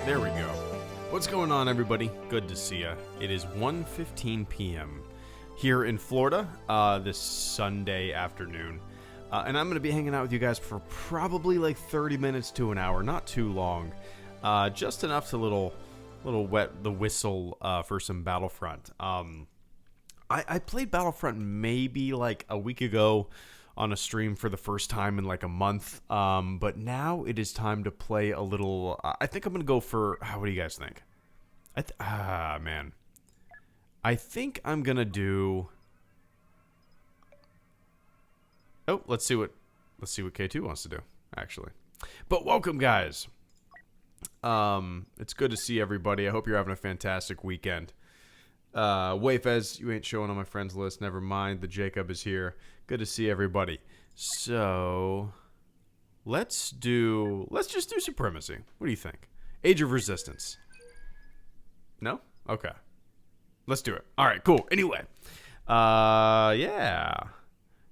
There we go. What's going on, everybody? Good to see ya. It is 1:15 p.m. here in Florida this Sunday afternoon. And I'm going to be hanging out with you guys for probably like 30 minutes to an hour. Not too long. Just enough to little wet the whistle for some Battlefront. I played Battlefront maybe like a week ago on a stream for the first time in like a month. But now it is time to play a little. I think I'm going to go for. What do you guys think? Man. I think I'm going to do. Oh, let's see what K2 wants to do, actually. But welcome, guys. It's good to see everybody. I hope you're having a fantastic weekend. Wayfez, you ain't showing on my friends list. Never mind. The Jacob is here. Good to see everybody. So, let's just do Supremacy. What do you think? Age of Resistance. No? Okay. Let's do it. All right, cool. Anyway. Yeah.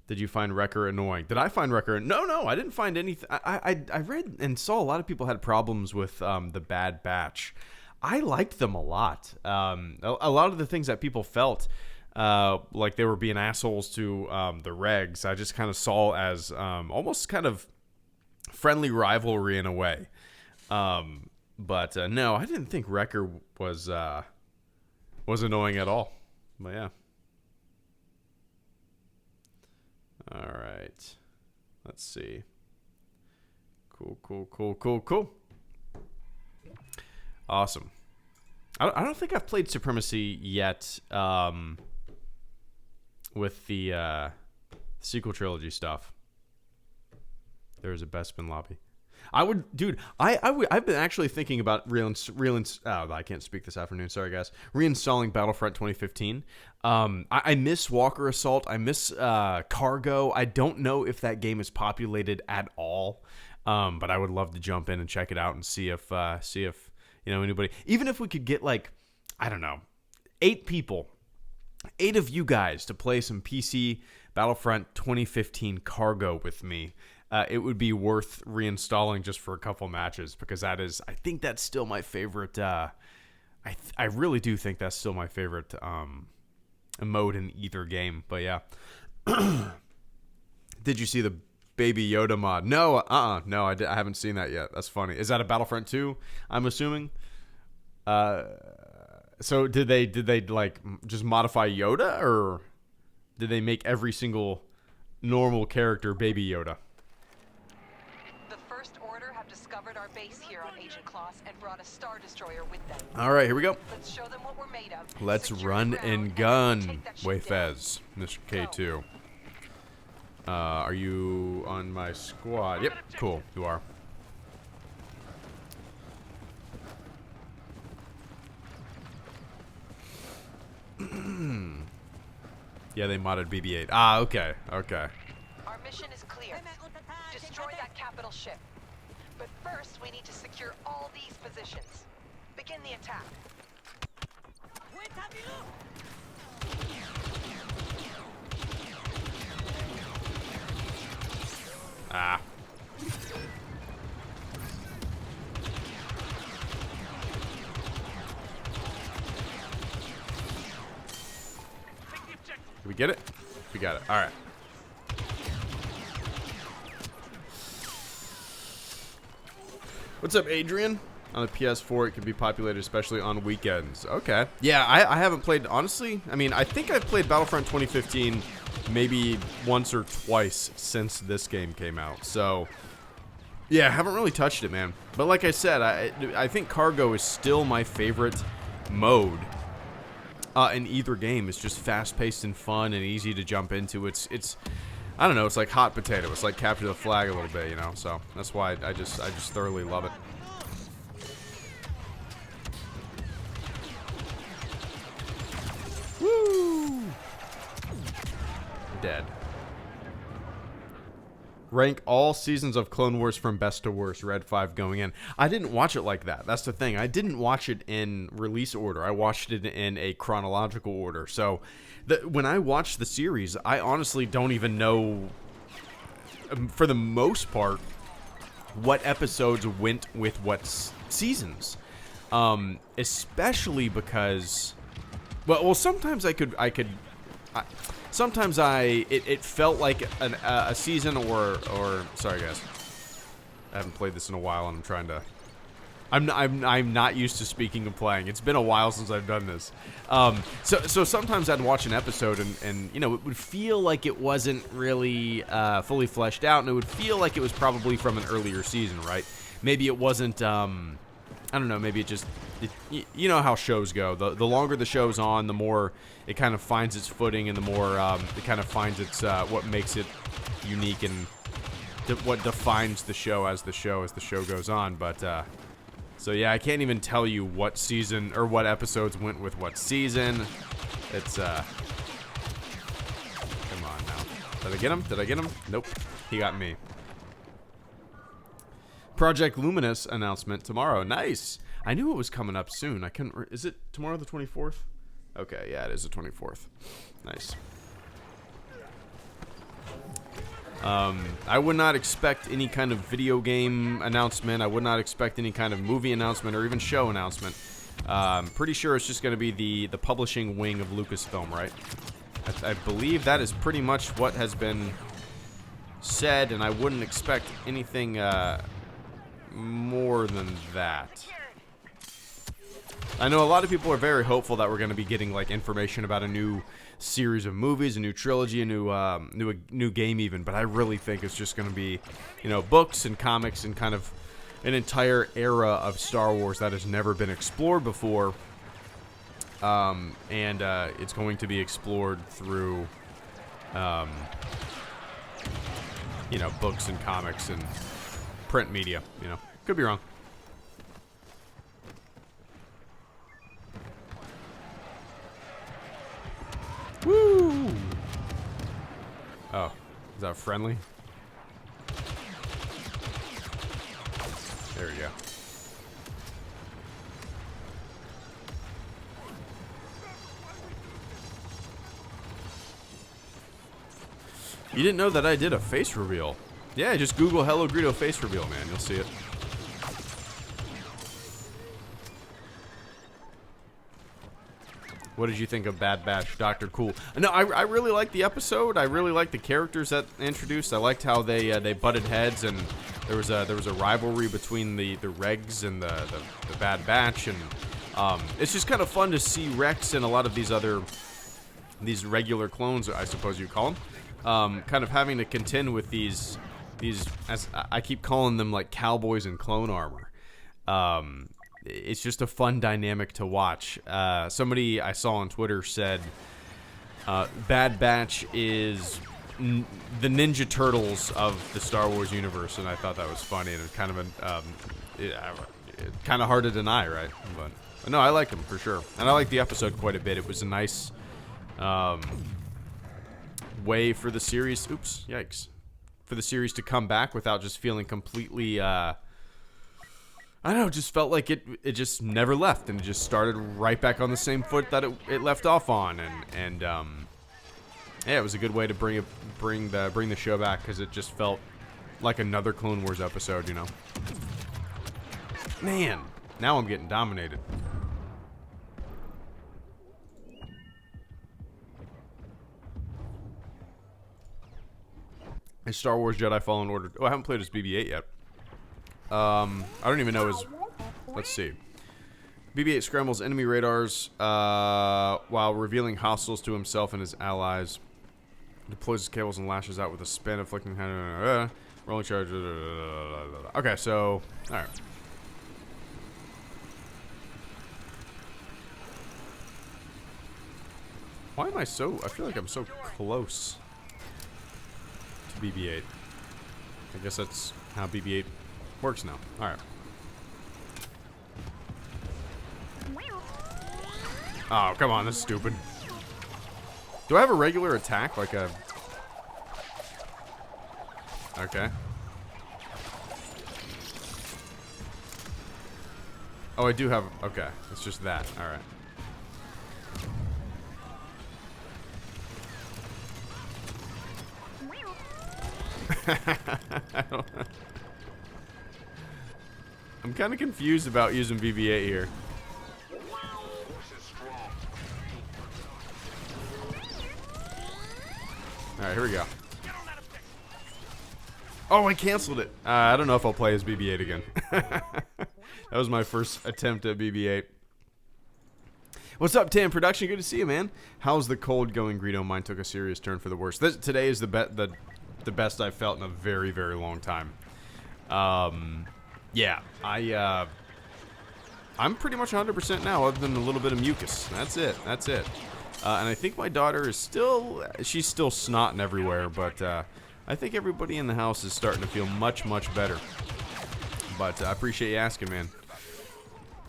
Did you find Wrecker annoying? Did I find Wrecker? No, I didn't find anything. I read and saw a lot of people had problems with the Bad Batch. I liked them a lot. A lot of the things that people felt like they were being assholes to the regs, I just kind of saw as almost kind of friendly rivalry in a way. But no, I didn't think Wrecker was annoying at all. But yeah. All right. Let's see. Cool. Awesome. I don't think I've played Supremacy yet with the sequel trilogy stuff. There's a Bespin lobby. I've been actually thinking about I can't speak this afternoon. Sorry, guys. Reinstalling Battlefront 2015. I miss Walker Assault. I miss Cargo. I don't know if that game is populated at all. But I would love to jump in and check it out and see if anybody, even if we could get like, I don't know, 8 people, 8 of you guys to play some PC Battlefront 2015 Cargo with me. It would be worth reinstalling just for a couple matches, because I think that's still my favorite. I really do think that's still my favorite mode in either game. But yeah. Did you see the Baby Yoda mod? No, no, I haven't seen that yet. That's funny. Is that a Battlefront 2? I'm assuming. So did they like just modify Yoda, or did they make every single normal character Baby Yoda? Discovered our base here on Agent Class and brought a Star Destroyer with them. All right, here we go. Let's show them what we're made of. Let's run and gun. Wayfez, Mr. K2. Are you on my squad? Yep, cool. You are. Yeah, they modded BB-8. Okay. Our mission is clear. Destroy that capital ship. But first, we need to secure all these positions. Begin the attack. Did we get it? We got it. All right. What's up, Adrian? On the PS4, it can be populated, especially on weekends. Okay. Yeah, I haven't played, honestly. I mean, I think I've played Battlefront 2015 maybe once or twice since this game came out. So, yeah, I haven't really touched it, man. But like I said, I think Cargo is still my favorite mode in either game. It's just fast-paced and fun and easy to jump into. It's I don't know, it's like hot potato. It's like capture the flag a little bit, you know. So that's why I just thoroughly love it. Woo! Dead. Rank all seasons of Clone Wars from best to worst. Red 5 going in. I didn't watch it like that. That's the thing. I didn't watch it in release order. I watched it in a chronological order. So when I watched the series, I honestly don't even know, for the most part, what episodes went with what seasons. Especially because, well, sometimes sometimes it felt like a season or sorry guys, I haven't played this in a while and I'm trying to. I'm not used to speaking and playing. It's been a while since I've done this. So sometimes I'd watch an episode and you know, it would feel like it wasn't really fully fleshed out, and it would feel like it was probably from an earlier season, right? Maybe it wasn't. I don't know. Maybe it just. You know how shows go. The longer the show's on, the more it kind of finds its footing, and the more it kind of finds its what makes it unique and what defines the show as the show goes on. But so yeah, I can't even tell you what season or what episodes went with what season. It's come on now. Did I get him? Did I get him? Nope. He got me. Project Luminous announcement tomorrow. Nice. I knew it was coming up soon. I couldn't. Is it tomorrow the 24th? Okay, yeah, it is the 24th. Nice. I would not expect any kind of video game announcement. I would not expect any kind of movie announcement or even show announcement. I'm pretty sure it's just going to be the publishing wing of Lucasfilm, right? I believe that is pretty much what has been said, and I wouldn't expect anything more than that. I know a lot of people are very hopeful that we're going to be getting like information about a new series of movies, a new trilogy, a new game even, but I really think it's just going to be, you know, books and comics and kind of an entire era of Star Wars that has never been explored before. And it's going to be explored through you know, books and comics and print media, you know. Could be wrong. Woo! Oh, is that friendly? There we go. You didn't know that I did a face reveal? Yeah, just Google HelloGreedo face reveal, man. You'll see it. What did you think of Bad Batch, Dr. Cool? No, I really liked the episode. I really liked the characters that introduced. I liked how they butted heads, and there was a rivalry between the Regs and the Bad Batch, and it's just kind of fun to see Rex and a lot of these regular clones, I suppose you call them, kind of having to contend with these, as I keep calling them, like cowboys in clone armor. It's just a fun dynamic to watch. Somebody I saw on Twitter said Bad Batch is the Ninja Turtles of the Star Wars universe, and I thought that was funny, and it was kind of kind of hard to deny, right? But no, I liked them for sure, and I liked the episode quite a bit. It was a nice way for the series. Oops, yikes! For the series to come back without just feeling completely. I don't know, it just felt like it just never left, and it just started right back on the same foot that it left off on, and yeah, it was a good way to bring the show back, because it just felt like another Clone Wars episode, you know. Man, now I'm getting dominated. And Star Wars Jedi Fallen Order. Oh, I haven't played as BB-8 yet. I don't even know his. Let's see. BB-8 scrambles enemy radars while revealing hostiles to himself and his allies. Deploys his cables and lashes out with a spin, afflicting rolling charge. Okay, so all right. Why am I so? I feel like I'm so close to BB-8. I guess that's how BB-8 works now. Alright. Oh, come on, this is stupid. Do I have a regular attack? Like a... Okay. Oh, I do have... Okay, it's just that. Alright. I'm kind of confused about using BB-8 here. All right, here we go. Oh, I canceled it. I don't know if I'll play as BB-8 again. That was my first attempt at BB-8. What's up, Tam Production? Good to see you, man. How's the cold going, Greedo? Mine took a serious turn for the worse. Today is the best I've felt in a very, very long time. Yeah, I'm pretty much 100% now, other than a little bit of mucus. That's it. That's it. And I think my daughter is she's still snotting everywhere, but I think everybody in the house is starting to feel much, much better. But I appreciate you asking, man.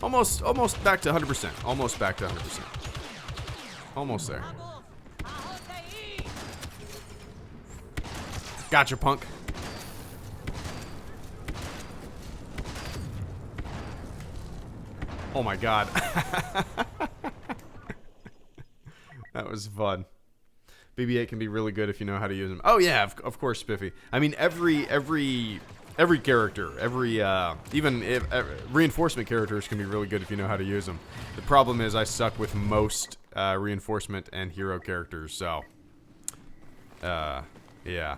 Almost back to 100%. Almost back to 100%. Almost there. Gotcha, punk. Oh my god. That was fun. BB-8 can be really good if you know how to use them. Oh yeah, of course, Spiffy. I mean, every character, even reinforcement characters can be really good if you know how to use them. The problem is I suck with most reinforcement and hero characters, so yeah,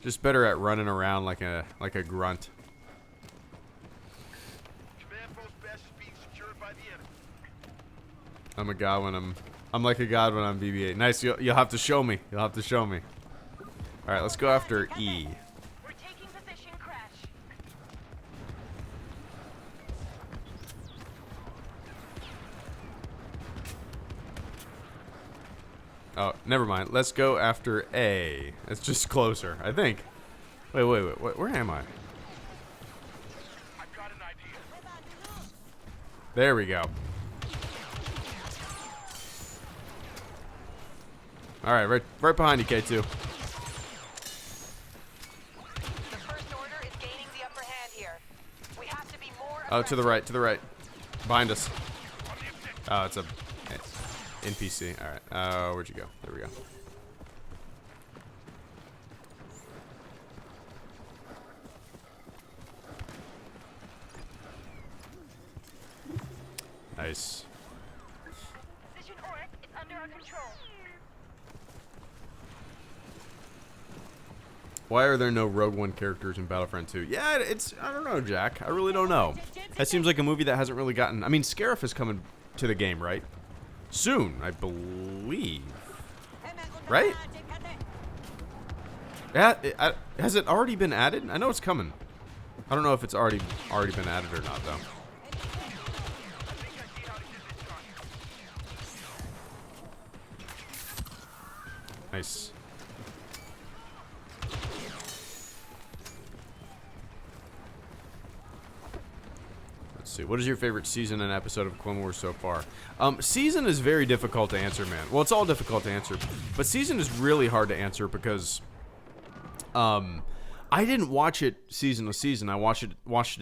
just better at running around like a grunt. I'm a god when I'm like a god when I'm BB-8. Nice. You'll have to show me. You'll have to show me. All right, let's go after E. We're taking position, crash. Oh, never mind. Let's go after A. It's just closer, I think. Wait. Where am I? I've got an idea. There we go. All right, right behind you, K2. The first order is gaining the upper hand here. We have to be more Oh, to the right. Behind us. Oh, it's a NPC. All right. Where'd you go? There we go. Nice. Position Oryx is under our control. Why are there no Rogue One characters in Battlefront 2? Yeah, I don't know, Jack. I really don't know. That seems like a movie that hasn't really gotten... I mean, Scarif is coming to the game, right? Soon, I believe. Right? Yeah, has it already been added? I know it's coming. I don't know if it's already been added or not, though. Nice. Let's see. What is your favorite season and episode of Clone Wars so far? Season is very difficult to answer, man. Well, it's all difficult to answer, but season is really hard to answer because I didn't watch it season to season. I watched it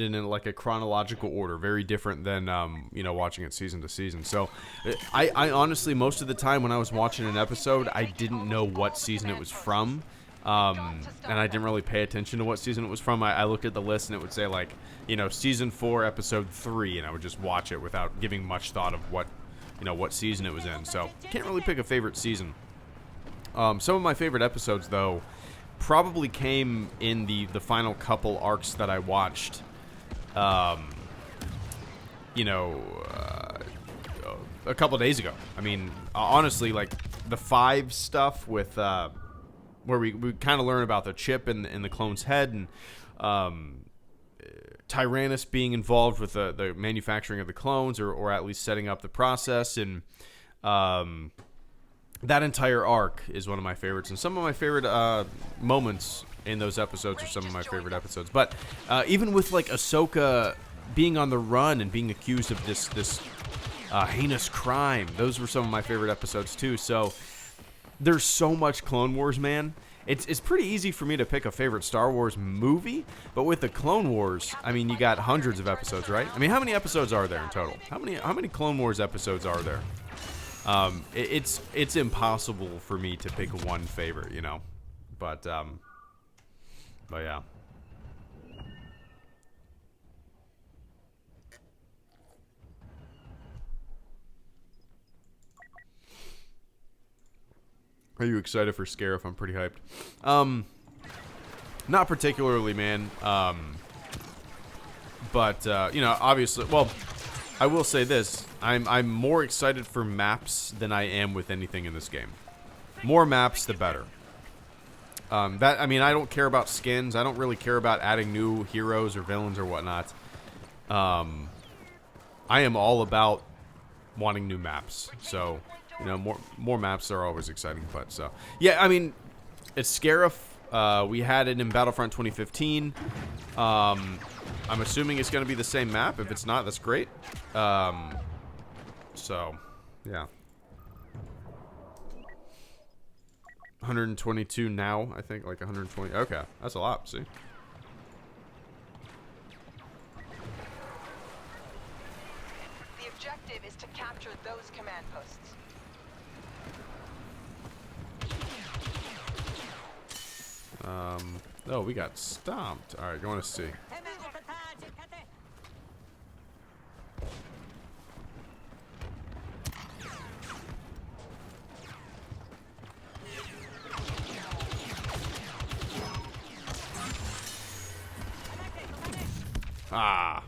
in like a chronological order, very different than watching it season to season. So I honestly, most of the time when I was watching an episode, I didn't know what season it was from. And I didn't really pay attention to what season it was from. I looked at the list and it would say like, season 4, episode 3, and I would just watch it without giving much thought of what season it was in. So can't really pick a favorite season. Some of my favorite episodes, though, probably came in the final couple arcs that I watched. A couple days ago. I mean, honestly, like the 5 stuff with where we kind of learn about the chip in the clone's head, and Tyrannus being involved with the manufacturing of the clones, or at least setting up the process, and that entire arc is one of my favorites, and some of my favorite moments in those episodes are some of my favorite episodes. But even with like Ahsoka being on the run and being accused of this heinous crime, those were some of my favorite episodes too. So there's so much Clone Wars, man. It's pretty easy for me to pick a favorite Star Wars movie, but with the Clone Wars, I mean, you got hundreds of episodes, right? I mean, how many episodes are there in total? How many Clone Wars episodes are there? It's impossible for me to pick one favorite, but yeah. Are you excited for Scarif? I'm pretty hyped. Not particularly, man. But you know, obviously, well, I will say this: I'm more excited for maps than I am with anything in this game. More maps, the better. I mean, I don't care about skins. I don't really care about adding new heroes or villains or whatnot. I am all about wanting new maps. So, you know, more maps are always exciting. But so, yeah, I mean, it's Scarif. We had it in Battlefront 2015. I'm assuming it's going to be the same map. If it's not, that's great. So, yeah. 122 now, I think, like 120. Okay, that's a lot, see? The objective is to capture those command posts. Oh, we got stomped. All right, going to see. Ah.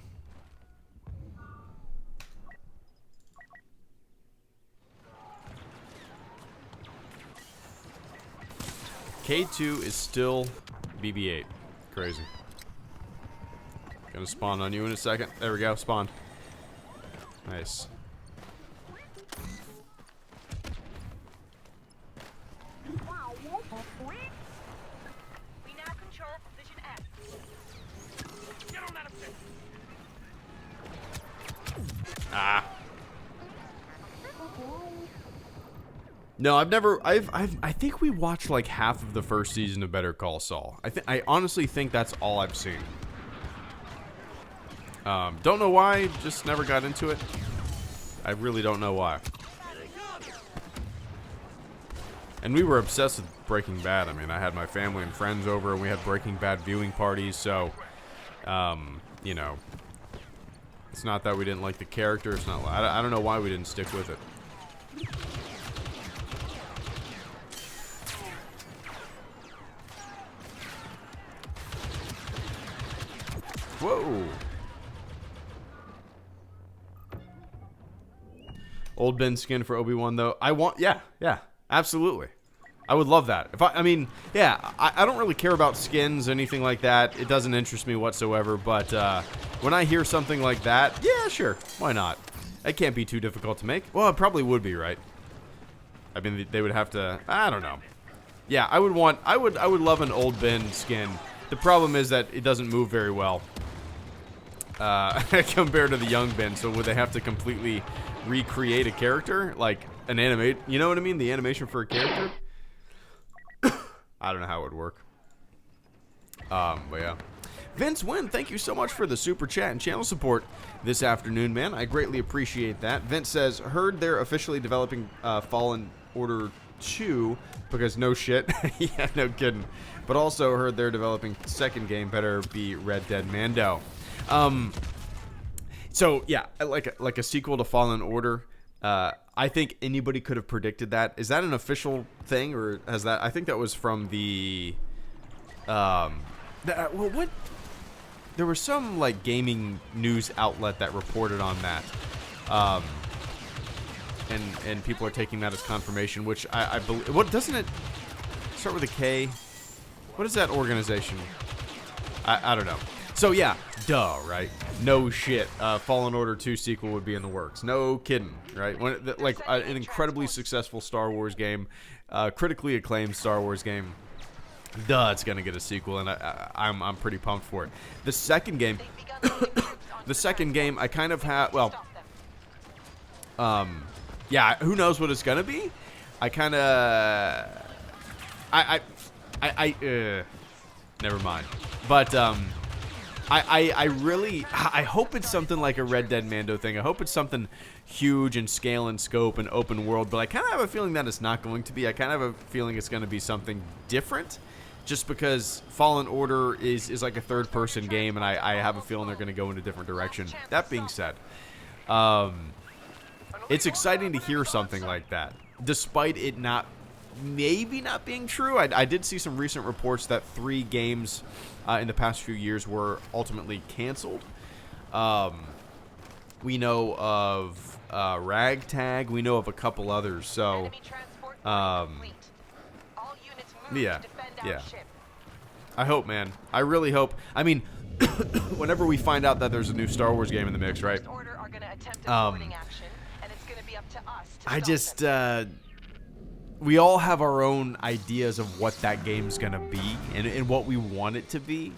K2 is still BB8. Crazy. Gonna spawn on you in a second. There we go, spawned. Nice. We now control position F. Get on that objective. Ah. No, I think we watched like half of the first season of Better Call Saul. I honestly think that's all I've seen. Don't know why, just never got into it. I really don't know why. And we were obsessed with Breaking Bad. I mean, I had my family and friends over, and we had Breaking Bad viewing parties, so, you know, it's not that we didn't like the character. It's not. I don't know why we didn't stick with it. Whoa. Old Ben skin for Obi-Wan, though. Yeah, absolutely. I would love that. I mean, yeah, I don't really care about skins, anything like that. It doesn't interest me whatsoever, but when I hear something like that, yeah, sure, why not? It can't be too difficult to make. Well, it probably would be, right? I mean, they would have to, I don't know. Yeah, I would love an Old Ben skin. The problem is that it doesn't move very well compared to the young Ben, so would they have to completely recreate a character? Like an animate, you know what I mean? The animation for a character? I don't know how it would work. But yeah. Vince Wynn, thank you so much for the super chat and channel support this afternoon, man. I greatly appreciate that. Vince says, heard they're officially developing Fallen Order 2, because no shit. Yeah, no kidding. But also heard they're developing second game, better be Red Dead Mando. So yeah, like a sequel to Fallen Order. I think anybody could have predicted that. Is that an official thing, or has that? I think that was from the. Well, what? There was some like gaming news outlet that reported on that, and people are taking that as confirmation. Which I believe. What doesn't it start with a K? What is that organization? I don't know. So yeah, duh, right? No shit. Fallen Order 2 sequel would be in the works. No kidding, right? Like an incredibly successful Star Wars game, critically acclaimed Star Wars game. Duh, it's gonna get a sequel, and I'm pretty pumped for it. The second game, I kind of have. Well, yeah, who knows what it's gonna be? I kind of, never mind. But I hope it's something like a Red Dead Mando thing. I hope it's something huge in scale and scope and open world, but I kind of have a feeling that it's not going to be. I kind of have a feeling it's going to be something different, just because Fallen Order is like a third-person game, and I have a feeling they're going to go in a different direction. That being said, it's exciting to hear something like that, despite it not maybe not being true. I did see some recent reports that 3 games in the past few years were ultimately canceled. We know of Ragtag. We know of a couple others. So, Enemy transport complete. All units move yeah, to defend yeah. our ship. I hope, man. I really hope. I mean, whenever we find out that there's a new Star Wars game in the mix, right? First Order are going to attempt a boarding action, and it's going to be up to us to I stop just, them. we all have our own ideas of what that game's gonna be and what we want it to be.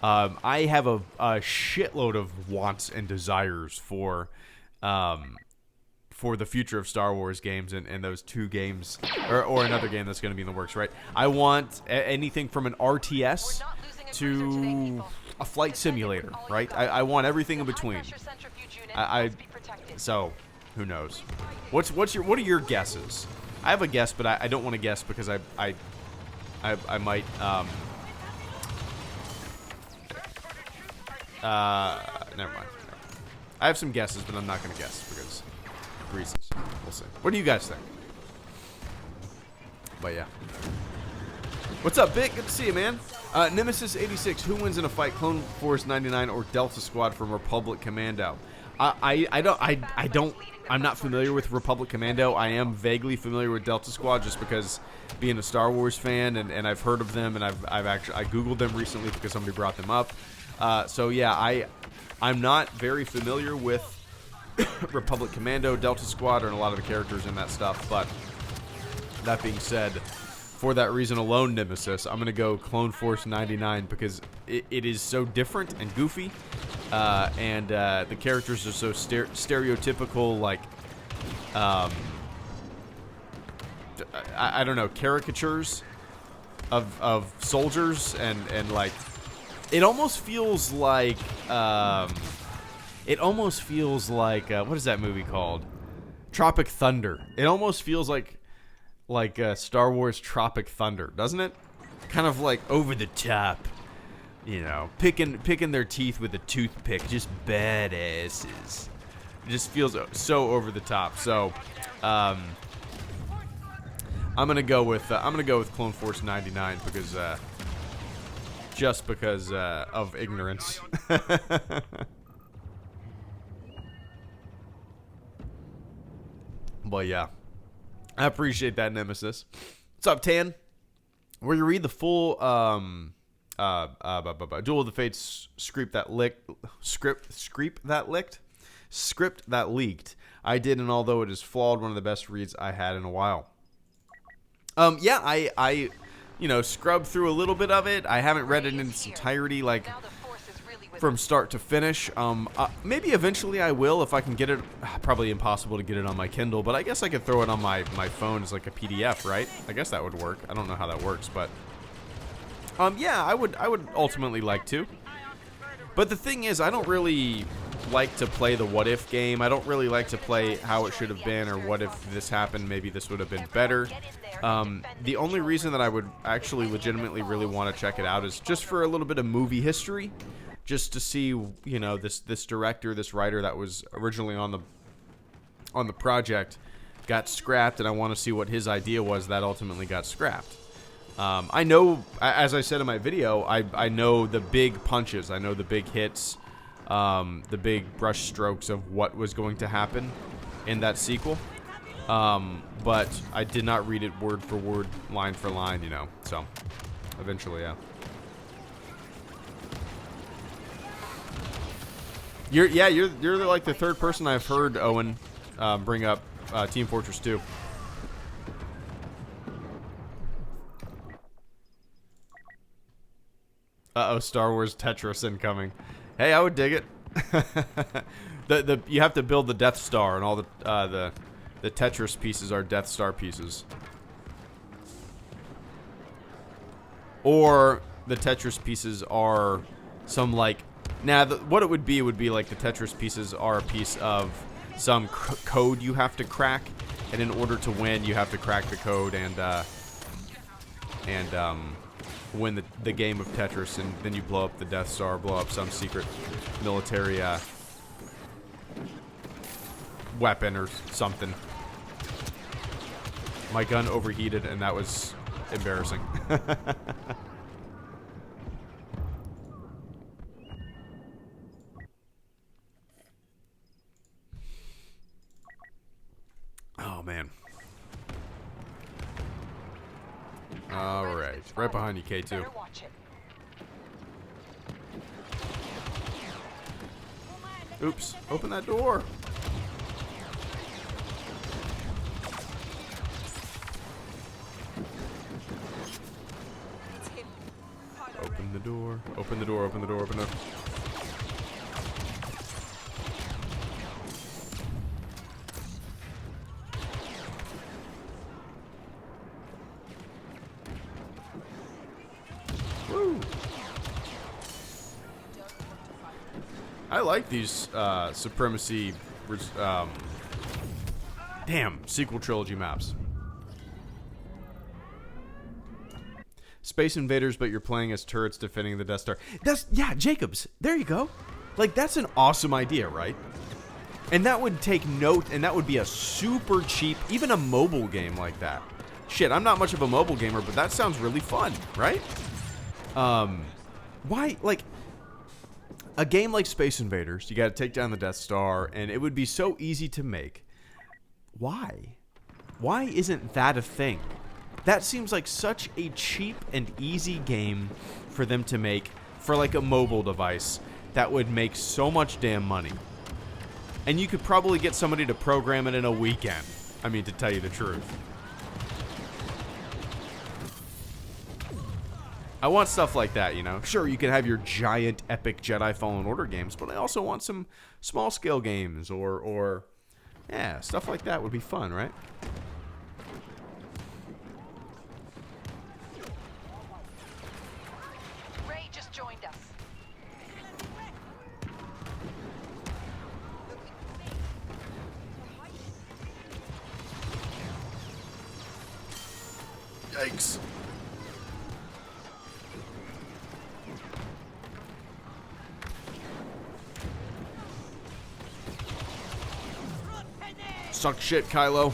I have a shitload of wants and desires for the future of Star Wars games and those 2 games, or another game that's gonna be in the works, right? I want anything from an RTS to a flight simulator, right? I want everything in between. So, who knows? What are your guesses? I have a guess, but I don't want to guess because I might never mind. I have some guesses, but I'm not going to guess because of reasons. We'll see. What do you guys think? But yeah. What's up, Vic? Good to see you, man. Nemesis 86. Who wins in a fight? Clone Force 99 or Delta Squad from Republic Commando? I'm not familiar with Republic Commando. I am vaguely familiar with Delta Squad just because being a Star Wars fan and I've heard of them and I googled them recently because somebody brought them up. So yeah, I'm not very familiar with Republic Commando, Delta Squad, and a lot of the characters in that stuff. But that being said, for that reason alone, Nemesis, I'm gonna go Clone Force 99 because it is so different and goofy. And the characters are so stereotypical, like, I don't know, caricatures of soldiers, and like, it almost feels like, what is that movie called? Tropic Thunder. It almost feels like Star Wars Tropic Thunder, doesn't it? Kind of like over the top. You know, picking their teeth with a toothpick, just badasses. It just feels so over the top. So, I'm gonna go with Clone Force 99 because just because of ignorance. But yeah, I appreciate that, Nemesis. What's up, Tan? Where you read the full Duel of the Fates script that leaked. I did, and although it is flawed, one of the best reads I had in a while. Yeah, I scrubbed through a little bit of it. I haven't read it in its entirety, like from start to finish. Maybe eventually I will if I can get it. Probably impossible to get it on my Kindle, but I guess I could throw it on my phone as like a PDF, right? I guess that would work. I don't know how that works, but yeah, I would ultimately like to. But the thing is, I don't really like to play the what if game. I don't really like to play how it should have been, or what if this happened, maybe this would have been better. The only reason that I would actually legitimately really want to check it out is just for a little bit of movie history, just to see, this director, this writer that was originally on the project got scrapped, and I want to see what his idea was that ultimately got scrapped. I know, as I said in my video, I know the big punches, I know the big hits, the big brush strokes of what was going to happen in that sequel. But I did not read it word for word, line for line, so eventually, yeah. You're like the third person I've heard, Owen, bring up Team Fortress 2. Uh-oh, Star Wars Tetris incoming. Hey, I would dig it. You have to build the Death Star, and all the Tetris pieces are Death Star pieces. Or the Tetris pieces are some, like... what it would be like the Tetris pieces are a piece of some code you have to crack, and in order to win, you have to crack the code and win the game of Tetris, and then you blow up the Death Star, blow up some secret military weapon or something. My gun overheated, and that was embarrassing. Oh, man. Alright. Right behind you, K2. Better watch it. Oops. Open that door. Open the door. Open the door. Open the door. Open the door. Woo. I like these Supremacy sequel trilogy maps. Space Invaders, but you're playing as turrets defending the Death Star. Yeah, Jacobs. There you go. Like, that's an awesome idea, right? And that would take note, and that would be a super cheap, even a mobile game like that. Shit, I'm not much of a mobile gamer, but that sounds really fun, right? Why, like, a game like Space Invaders, you gotta take down the Death Star, and it would be so easy to make. Why? Why isn't that a thing? That seems like such a cheap and easy game for them to make for like a mobile device that would make so much damn money. And you could probably get somebody to program it in a weekend. I mean, to tell you the truth. I want stuff like that, you know. Sure, you can have your giant epic Jedi Fallen Order games, but I also want some small scale games or yeah, stuff like that would be fun, right? Joined us. Yikes. Suck shit, Kylo.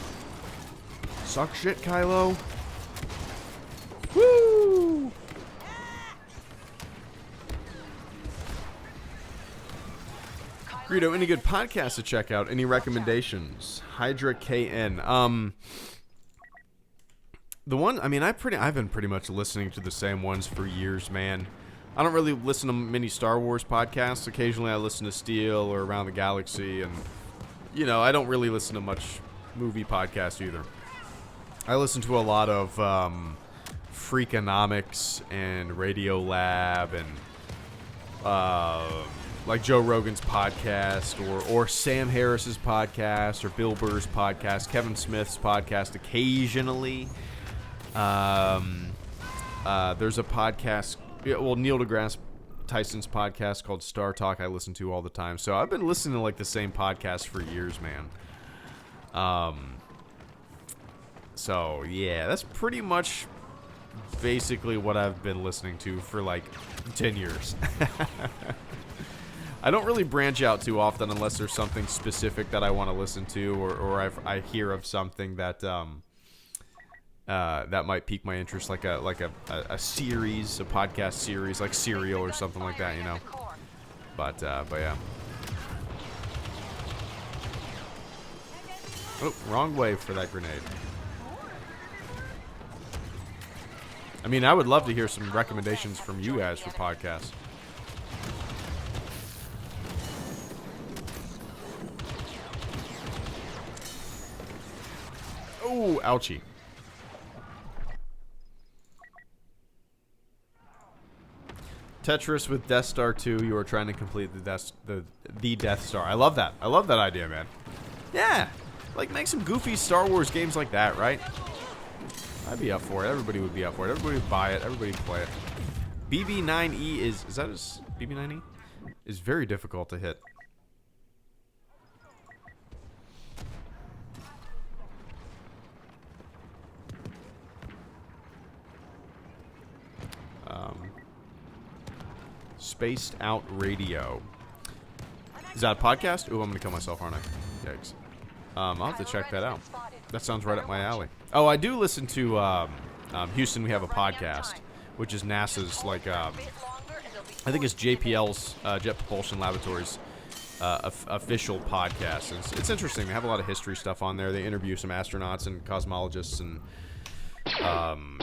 Suck shit, Kylo. Woo! Greedo, any good podcasts to check out? Any recommendations? Hydra KN. The one, I mean, I've been pretty much listening to the same ones for years, man. I don't really listen to many Star Wars podcasts. Occasionally I listen to Steel or Around the Galaxy, and, you know, I don't really listen to much movie podcasts either. I listen to a lot of Freakonomics and Radio Lab and like Joe Rogan's podcast or Sam Harris's podcast or Bill Burr's podcast, Kevin Smith's podcast occasionally. There's a podcast, well, Neil deGrasse Tyson's podcast called Star Talk I listen to all the time. So I've been listening to like the same podcast for years, man. So yeah, that's pretty much basically what I've been listening to for like 10 years. I don't really branch out too often unless there's something specific that I want to listen to, or I hear of something that that might pique my interest, like a series, a podcast series, like Serial or something like that, you know. But yeah. Oh, wrong way for that grenade. I mean, I would love to hear some recommendations from you guys for podcasts. Oh, ouchie. Tetris with Death Star 2. You are trying to complete the Death Star. I love that. I love that idea, man. Yeah. Like, make some goofy Star Wars games like that, right? I'd be up for it. Everybody would be up for it. Everybody would buy it. Everybody would play it. BB9E is that his BB9E? Is very difficult to hit. Spaced Out Radio. Is that a podcast? Ooh, I'm gonna kill myself, aren't I? Yikes. I'll have to check that out. That sounds right up my alley. Oh, I do listen to Houston. We have a podcast, which is NASA's I think it's JPL's Jet Propulsion Laboratories official podcast. It's interesting. They have a lot of history stuff on there. They interview some astronauts and cosmologists and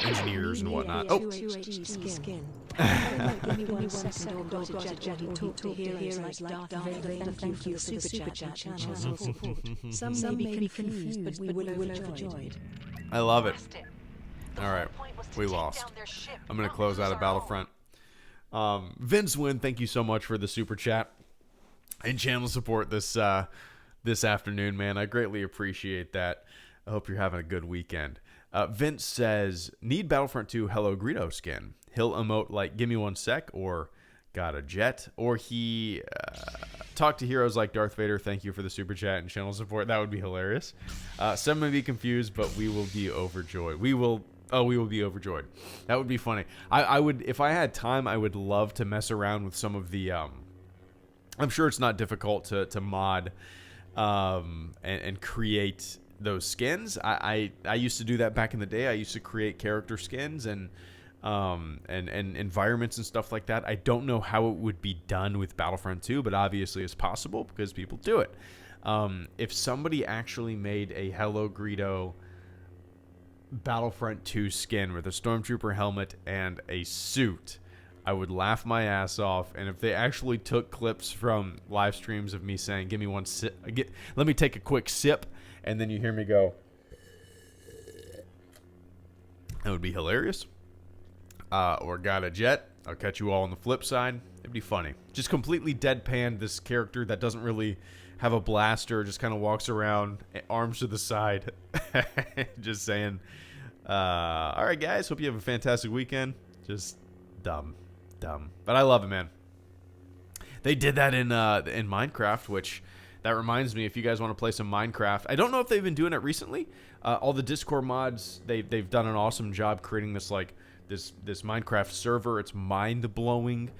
engineers and whatnot. Oh. Skin. Give me 1 second or go to Jet or talk to heroes like Darth Vader. Thank you for the super chat channel support. Some may be confused, but we will overjoyed. I love it. All right, we lost. I'm gonna close out of Battlefront. Vince Wynn, thank you so much for the super chat and channel support this afternoon, man. I greatly appreciate that. I hope you're having a good weekend. Vince says, need Battlefront 2 HelloGreedo skin. He'll emote like, give me 1 sec, or got a jet, or he talk to heroes like Darth Vader. Thank you for the super chat and channel support. That would be hilarious. Some may be confused, but we will be overjoyed. We will be overjoyed. That would be funny. I would, if I had time, I would love to mess around with some of the, I'm sure it's not difficult to mod and create those skins. I used to do that back in the day. I used to create character skins and environments and stuff like that. I don't know how it would be done with Battlefront 2, but obviously it's possible because people do it. If somebody actually made a HelloGreedo Battlefront 2 skin with a Stormtrooper helmet and a suit, I would laugh my ass off. And if they actually took clips from live streams of me saying, give me 1 sip, let me take a quick sip, and then you hear me go, that would be hilarious. Or got a jet. I'll catch you all on the flip side. It'd be funny. Just completely deadpan this character that doesn't really have a blaster, just kind of walks around, arms to the side, just saying, all right, guys, hope you have a fantastic weekend. Just dumb. But I love it, man. They did that in Minecraft, which that reminds me, if you guys want to play some Minecraft, I don't know if they've been doing it recently. All the Discord mods, they've done an awesome job creating this this Minecraft server. It's mind-blowing.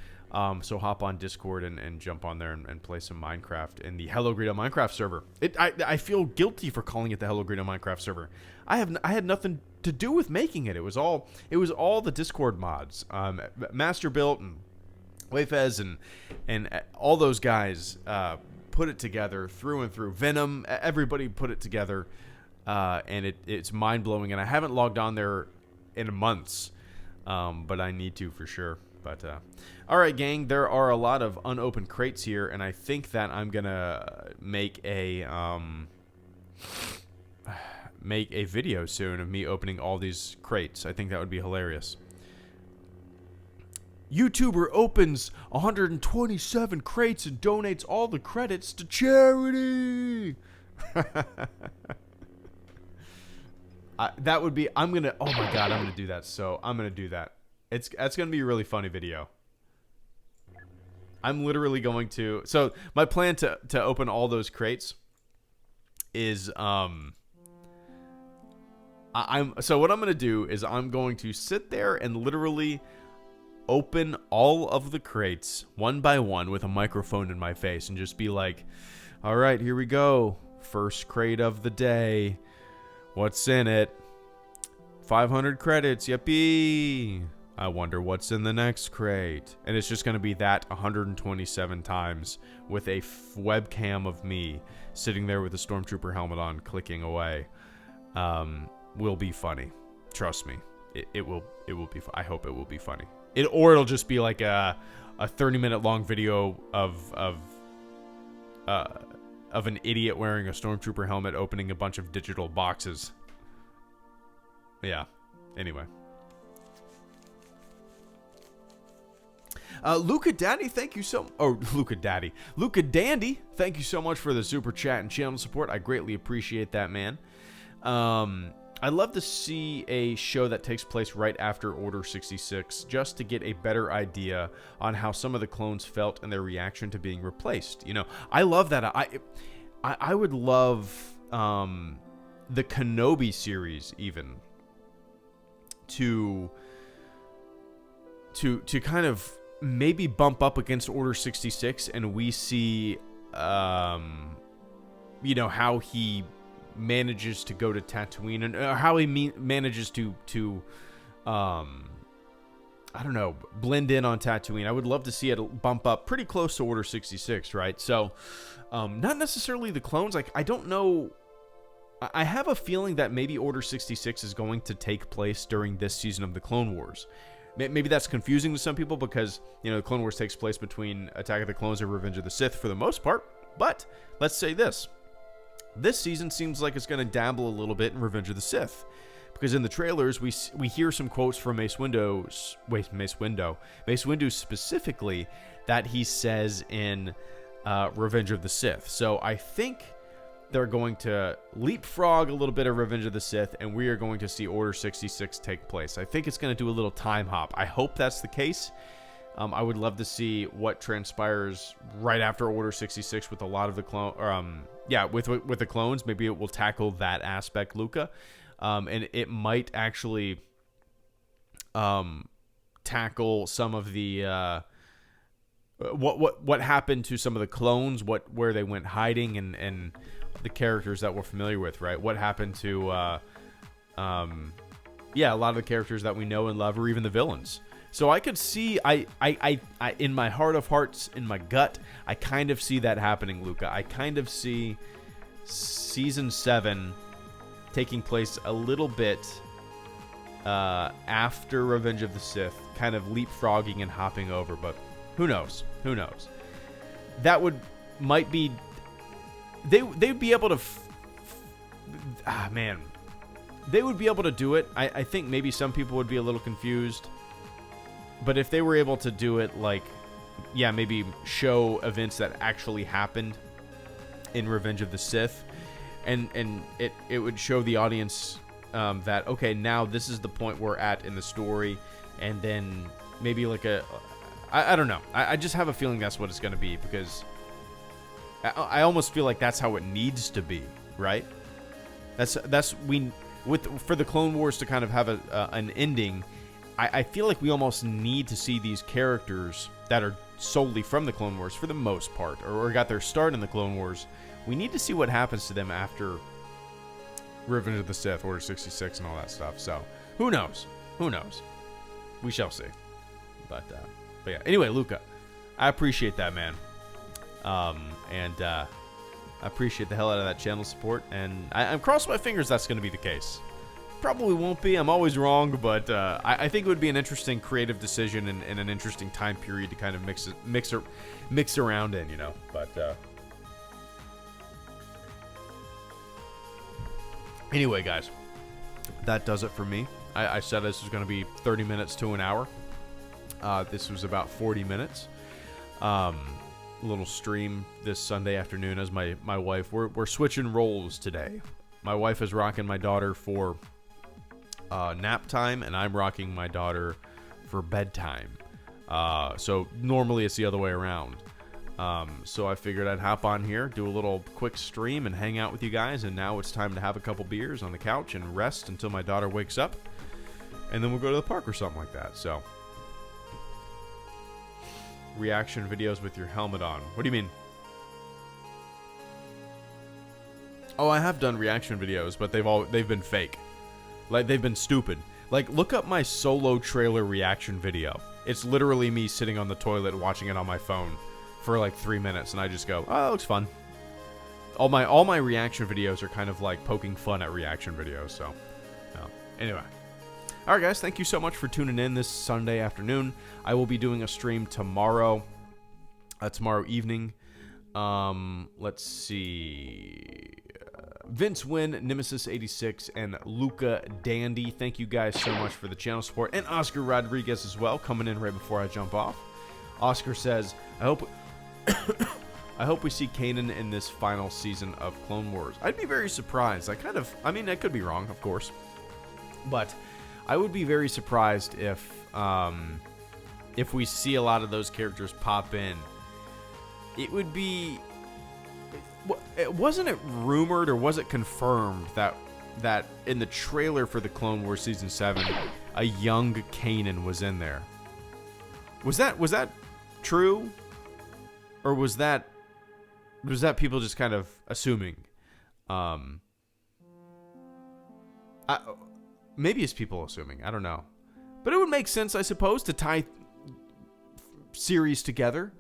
So hop on Discord and jump on there and play some Minecraft in the HelloGreedo Minecraft server. I feel guilty for calling it the HelloGreedo Minecraft server. I had nothing to do with making it. It was all the Discord mods. Masterbuilt and Wayfez and all those guys put it together through and through. Venom, everybody put it together, and it's mind-blowing. And I haven't logged on there in months. But I need to for sure. But all right, gang, there are a lot of unopened crates here, and I think that I'm gonna make a video soon of me opening all these crates. I think that would be hilarious. YouTuber opens 127 crates and donates all the credits to charity. That would be, oh my God, I'm going to do that. So I'm going to do that. That's going to be a really funny video. I'm literally going to, so my plan to open all those crates is, so what I'm going to do is I'm going to sit there and literally open all of the crates one by one with a microphone in my face and just be like, all right, here we go. First crate of the day. What's in it? 500 credits. Yippee. I wonder what's in the next crate. And it's just going to be that 127 times with a webcam of me sitting there with a Stormtrooper helmet on, clicking away. Will be funny. Trust me. It will be. I hope it will be funny. Or it'll just be like a 30-minute long video of an idiot wearing a Stormtrooper helmet opening a bunch of digital boxes. Yeah. Anyway. Luca Daddy, thank you so... Oh, Luca Daddy. Luca Dandy, thank you so much for the super chat and channel support. I greatly appreciate that, man. I'd love to see a show that takes place right after Order 66, just to get a better idea on how some of the clones felt and their reaction to being replaced. You know, I love that. I would love the Kenobi series even to kind of maybe bump up against Order 66, and we see, you know, how he manages to go to Tatooine, and how he manages to I don't know, blend in on Tatooine. I would love to see it bump up pretty close to Order 66, right? So, not necessarily the clones. Like, I don't know. I have a feeling that maybe Order 66 is going to take place during this season of the Clone Wars. Maybe that's confusing to some people because, the Clone Wars takes place between Attack of the Clones and Revenge of the Sith for the most part. But, let's say this. This season seems like it's going to dabble a little bit in Revenge of the Sith. Because in the trailers, we hear some quotes from Mace Windu specifically that he says in Revenge of the Sith. So I think they're going to leapfrog a little bit of Revenge of the Sith, and we are going to see Order 66 take place. I think it's going to do a little time hop. I hope that's the case. I would love to see what transpires right after Order 66 with a lot of the with the clones. Maybe it will tackle that aspect, Luca. And it might actually tackle some of the what happened to some of the clones, where they went hiding, and the characters that we're familiar with, right? What happened to a lot of the characters that we know and love, or even the villains. So I could see, I in my heart of hearts, in my gut, I kind of see that happening, Luca. I kind of see Season 7 taking place a little bit after Revenge of the Sith, kind of leapfrogging and hopping over, but who knows? Who knows? That might be... They'd be able to... They would be able to do it. I think maybe some people would be a little confused. But if they were able to do it, maybe show events that actually happened in Revenge of the Sith, and it would show the audience that, okay, now this is the point we're at in the story, and then maybe I don't know. I just have a feeling that's what it's going to be, because I almost feel like that's how it needs to be, right? For the Clone Wars to kind of have an ending, I feel like we almost need to see these characters that are solely from the Clone Wars for the most part, or got their start in the Clone Wars. We need to see what happens to them after Revenge of the Sith, Order 66, and all that stuff. So, who knows? Who knows? We shall see. But yeah. Anyway, Luca, I appreciate that, man. And I appreciate the hell out of that channel support. And I'm crossing my fingers that's going to be the case. Probably won't be. I'm always wrong, but I think it would be an interesting creative decision and an interesting time period to kind of mix around in, But anyway, guys, that does it for me. I said this was going to be 30 minutes to an hour. This was about 40 minutes. Little stream this Sunday afternoon as my wife. We're switching roles today. My wife is rocking my daughter for nap time, and I'm rocking my daughter for bedtime. So normally it's the other way around. So I figured I'd hop on here, do a little quick stream, and hang out with you guys. And now it's time to have a couple beers on the couch and rest until my daughter wakes up, and then we'll go to the park or something like that. So, reaction videos with your helmet on. What do you mean? Oh, I have done reaction videos, but they've been fake. They've been stupid. Look up my solo trailer reaction video. It's literally me sitting on the toilet watching it on my phone for 3 minutes, and I just go, oh, that looks fun. All my reaction videos are kind of poking fun at reaction videos. So, anyway. All right, guys, thank you so much for tuning in this Sunday afternoon. I will be doing a stream tomorrow evening. Let's see. Vince Wynn, Nemesis 86, and Luca Dandy. Thank you guys so much for the channel support. And Oscar Rodriguez as well, coming in right before I jump off. Oscar says, I hope we see Kanan in this final season of Clone Wars. I'd be very surprised. I could be wrong, of course. But I would be very surprised if we see a lot of those characters pop in. It would be... Wasn't it rumored, or was it confirmed that in the trailer for the Clone Wars Season 7, a young Kanan was in there? Was that true? Or was that people just kind of assuming? Maybe it's people assuming. I don't know. But it would make sense, I suppose, to tie series together.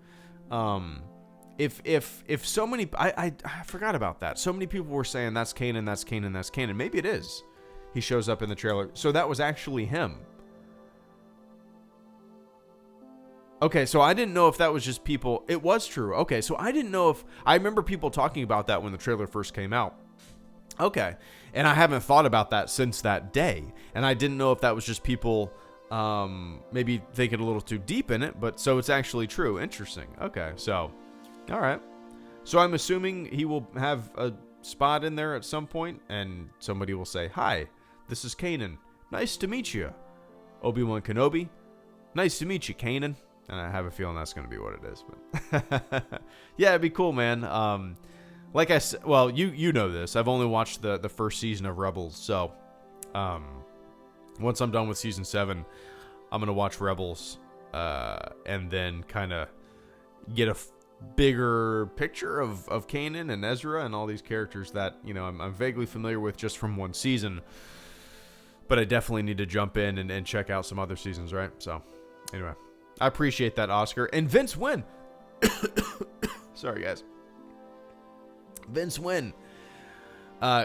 If so many, I forgot about that. So many people were saying that's Kanan, that's Kanan, that's Kanan. Maybe it is. He shows up in the trailer. So that was actually him. Okay, so I didn't know if that was just people. It was true. Okay, so I didn't know if... I remember people talking about that when the trailer first came out. Okay, and I haven't thought about that since that day. And I didn't know if that was just people maybe thinking a little too deep in it. But so it's actually true. Interesting. Okay, so... All right. So I'm assuming he will have a spot in there at some point. And somebody will say, "Hi, this is Kanan. Nice to meet you, Obi-Wan Kenobi. Nice to meet you, Kanan." And I have a feeling that's going to be what it is. But yeah, it'd be cool, man. Like I said, well, you know this. I've only watched the first season of Rebels. So once I'm done with season 7, I'm going to watch Rebels and then kind of get a bigger picture of Kanan and Ezra and all these characters that, you know, I'm vaguely familiar with just from one season. But I definitely need to jump in and check out some other seasons, right? So anyway. I appreciate that, Oscar. And Vince Wynn. Sorry, guys. Vince Wynn.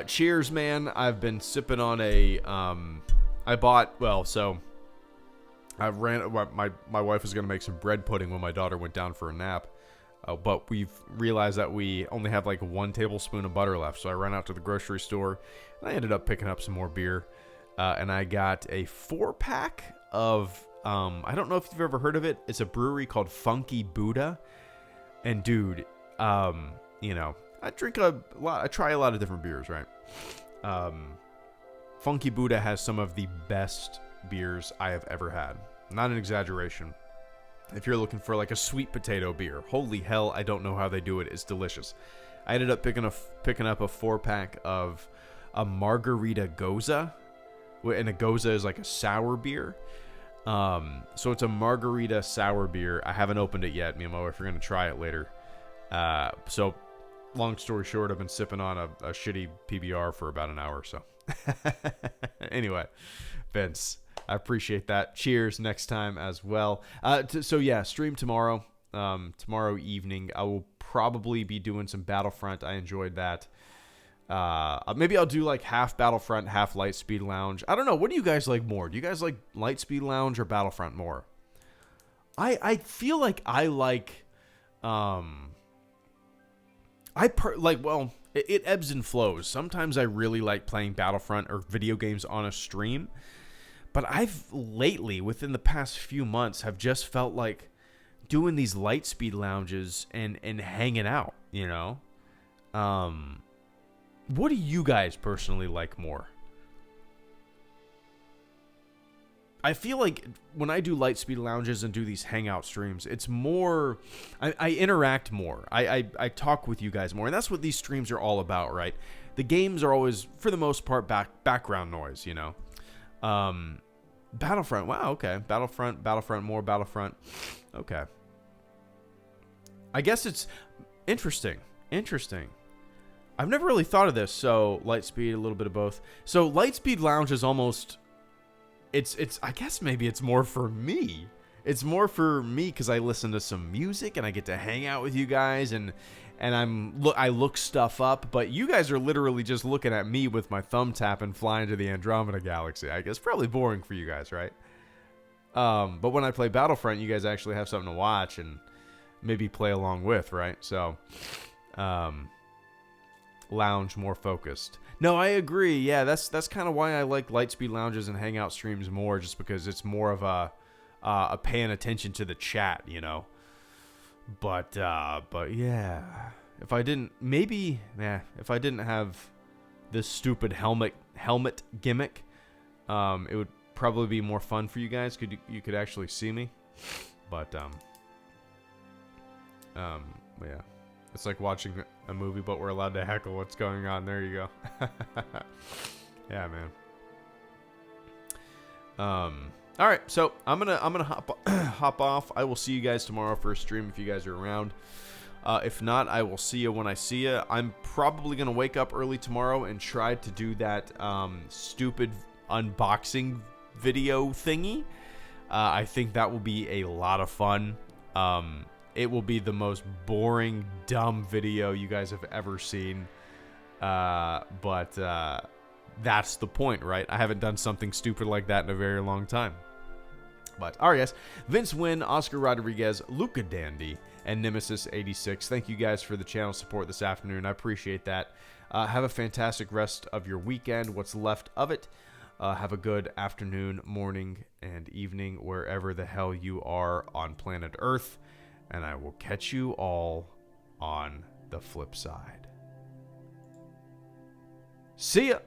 Cheers, man. I've been sipping on a... I bought... Well, so... My wife was going to make some bread pudding when my daughter went down for a nap. But we've realized that we only have like 1 tablespoon of butter left. So I ran out to the grocery store. And I ended up picking up some more beer. And I got a 4-pack of... I don't know if you've ever heard of it. It's a brewery called Funky Buddha. And dude, you know, I drink a lot. I try a lot of different beers, right? Funky Buddha has some of the best beers I have ever had. Not an exaggeration. If you're looking for like a sweet potato beer, holy hell, I don't know how they do it. It's delicious. I ended up picking up a 4-pack of a margarita goza. And a goza is like a sour beer. So it's a margarita sour beer. I haven't opened it yet. Me and my wife are going to try it later. So long story short, I've been sipping on a shitty PBR for about an hour or so. Anyway, Vince, I appreciate that. Cheers next time as well. So yeah, stream tomorrow. Tomorrow evening, I will probably be doing some Battlefront. I enjoyed that. Maybe I'll do like half Battlefront, half Lightspeed Lounge. I don't know. What do you guys like more? Do you guys like Lightspeed Lounge or Battlefront more? I feel like I like, it ebbs and flows. Sometimes I really like playing Battlefront or video games on a stream, but I've lately, within the past few months, have just felt like doing these Lightspeed Lounges and hanging out, you know? What do you guys personally like more? I feel like when I do Lightspeed Lounges and do these hangout streams, it's more... I interact more. I talk with you guys more. And that's what these streams are all about, right? The games are always, for the most part, background noise, you know? Battlefront. Wow, okay. Battlefront, more Battlefront. Okay. I guess it's interesting. I've never really thought of this. So Lightspeed, a little bit of both. So Lightspeed Lounge is almost, it's. I guess maybe it's more for me. It's more for me because I listen to some music and I get to hang out with you guys and I look stuff up. But you guys are literally just looking at me with my thumb tap and flying to the Andromeda Galaxy. I guess probably boring for you guys, right? But when I play Battlefront, you guys actually have something to watch and maybe play along with, right? So, lounge more focused. No, I agree. Yeah, that's kind of why I like Lightspeed Lounges and hangout streams more, just because it's more of a paying attention to the chat, you know. But yeah, if I didn't have this stupid helmet gimmick, it would probably be more fun for you guys. You could actually see me, but yeah. It's like watching a movie, but we're allowed to heckle what's going on. There you go. Yeah, man. All right, so I'm gonna hop off. I will see you guys tomorrow for a stream if you guys are around. If not, I will see you when I see you. I'm probably going to wake up early tomorrow and try to do that stupid unboxing video thingy. I think that will be a lot of fun. It will be the most boring, dumb video you guys have ever seen. But that's the point, right? I haven't done something stupid like that in a very long time. But, all right, guys. Vince Wynn, Oscar Rodriguez, Luca Dandy, and Nemesis86. Thank you guys for the channel support this afternoon. I appreciate that. Have a fantastic rest of your weekend, what's left of it. Have a good afternoon, morning, and evening, wherever the hell you are on planet Earth. And I will catch you all on the flip side. See ya!